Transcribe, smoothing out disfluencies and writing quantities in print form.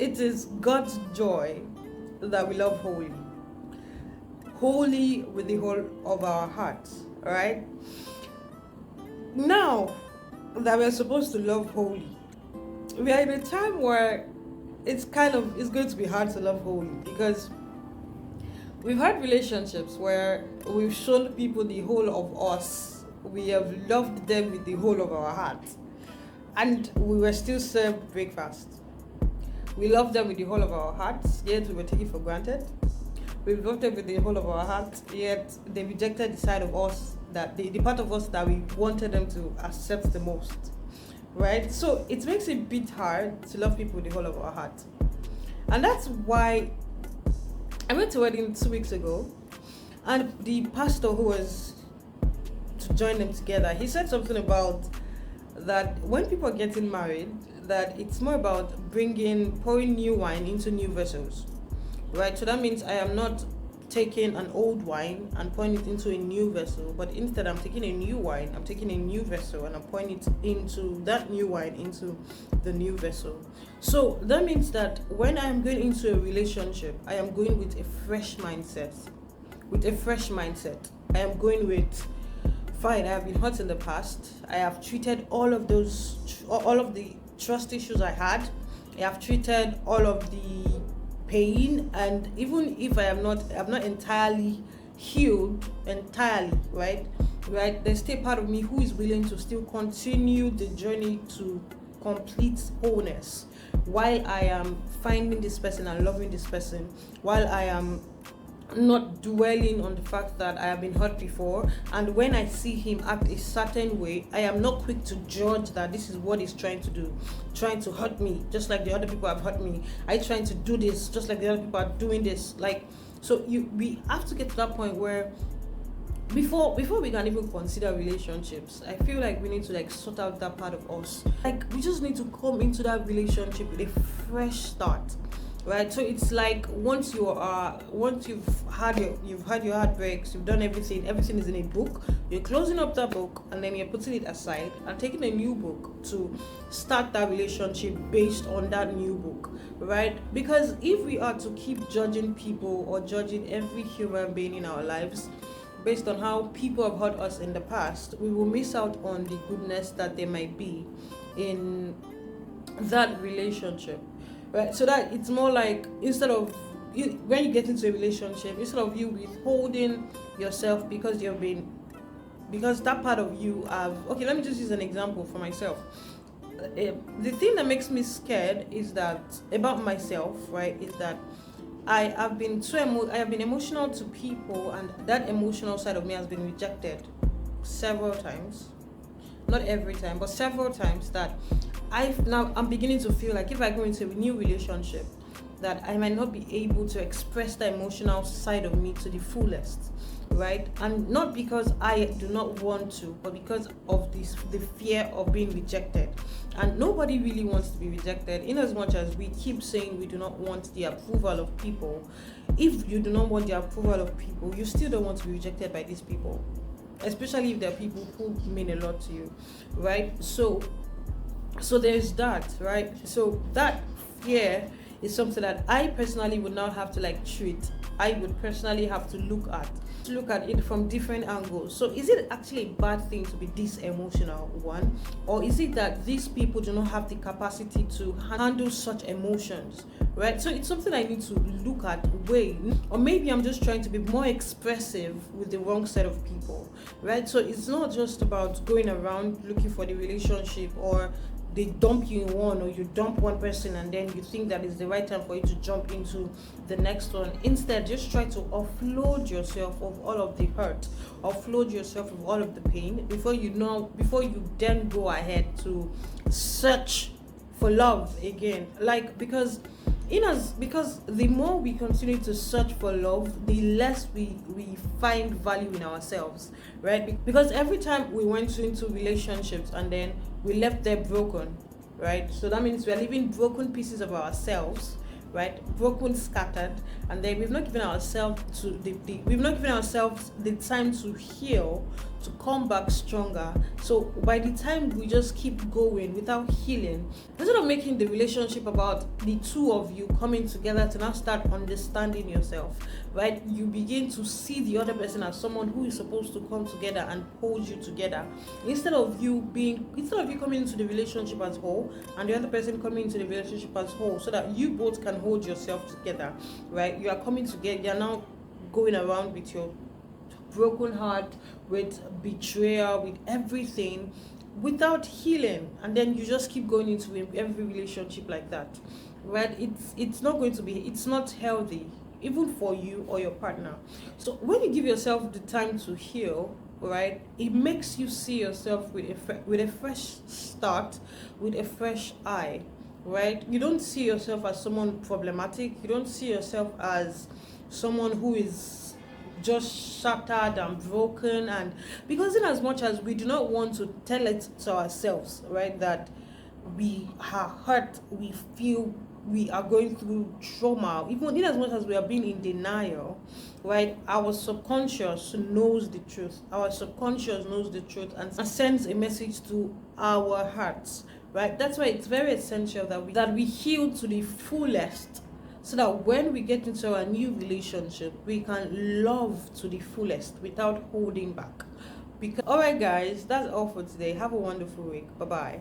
it is God's joy that we love wholly with the whole of our hearts, right? Now that we're supposed to love wholly, we are in a time where it's going to be hard to love wholly, because we've had relationships where we've shown people the whole of us. We have loved them with the whole of our heart, and we were still served breakfast. We loved them with the whole of our hearts, yet we were taken for granted. We loved them with the whole of our hearts, yet they rejected the side of us, that the part of us that we wanted them to accept the most. Right? So it makes it a bit hard to love people with the whole of our heart. And that's why I went to a wedding 2 weeks ago, and the pastor who was to join them together, he said something about that when people are getting married, that it's more about pouring new wine into new vessels, right? So that means I am not taking an old wine and pouring it into a new vessel, but instead I'm taking a new wine, I'm taking a new vessel, and I'm pouring it into that new wine into the new vessel. So that means that when I'm going into a relationship, I am going with a fresh mindset. I am going with, fine, I have been hurt in the past. I have treated all of the trust issues I had. I have treated all of the pain, and even if I'm not entirely healed right, there's still part of me who is willing to still continue the journey to complete wholeness, while I am finding this person and loving this person, while I am not dwelling on the fact that I have been hurt before. And when I see him act a certain way, I am not quick to judge that this is what he's trying to do, trying to hurt me just like the other people have hurt me. I trying to do this just like the other people are doing this. We have to get to that point where before we can even consider relationships, I feel like we need to sort out that part of us. We just need to come into that relationship with a fresh start. Right, so it's like once you've had your heartbreaks, you've done everything is in a book. You're closing up that book, and then you're putting it aside and taking a new book to start that relationship based on that new book, right? Because if we are to keep judging people or judging every human being in our lives based on how people have hurt us in the past, we will miss out on the goodness that there might be in that relationship. Right, so that it's more like, when you get into a relationship, instead of you withholding yourself because that part of you okay, let me just use an example for myself. The thing that makes me scared is that about myself, right, is that I have been emotional to people, and that emotional side of me has been rejected several times. Not every time, but several times, that I'm beginning to feel like if I go into a new relationship, that I might not be able to express the emotional side of me to the fullest, right? And not because I do not want to, but because of the fear of being rejected. And nobody really wants to be rejected, in as much as we keep saying we do not want the approval of people. If you do not want the approval of people, you still don't want to be rejected by these people, especially if they're people who mean a lot to you, right? So there's that, right? So that fear is something that I personally would not have to treat. I would personally have to look at it from different angles. So is it actually a bad thing to be this emotional, one? Or is it that these people do not have the capacity to handle such emotions, right? So it's something I need to look at, weigh. Or maybe I'm just trying to be more expressive with the wrong set of people, right? So it's not just about going around looking for the relationship, or they dump you in one, or you dump one person and then you think that it's the right time for you to jump into the next one. Instead, just try to offload yourself of all of the hurt, offload yourself of all of the pain before you then go ahead to search for love again. Because the more we continue to search for love, the less we find value in ourselves, right? Because every time we went into relationships and then we left there broken, right? So that means we are leaving broken pieces of ourselves, right? Broken, scattered, and then we've not given ourselves the time to heal, to come back stronger. So by the time we just keep going without healing, instead of making the relationship about the two of you coming together to now start understanding yourself, right? You begin to see the other person as someone who is supposed to come together and hold you together. Instead of you coming into the relationship as whole and the other person coming into the relationship as whole, so that you both can hold yourself together, right? You are coming together, you're now going around with your broken heart, with betrayal, with everything, without healing, and then you just keep going into every relationship like that, right? It's not healthy, even for you or your partner. So when you give yourself the time to heal, right, it makes you see yourself with a fresh start, with a fresh eye, right? You don't see yourself as someone problematic. You don't see yourself as someone who is just shattered and broken. And because in as much as we do not want to tell it to ourselves, right, that we are hurt, we feel we are going through trauma, even in as much as we are being in denial, right, our subconscious knows the truth. Our subconscious knows the truth and sends a message to our hearts, right? That's why it's very essential that we heal to the fullest, so that when we get into a new relationship, we can love to the fullest without holding back. Because, all right, guys, that's all for today. Have a wonderful week. Bye bye.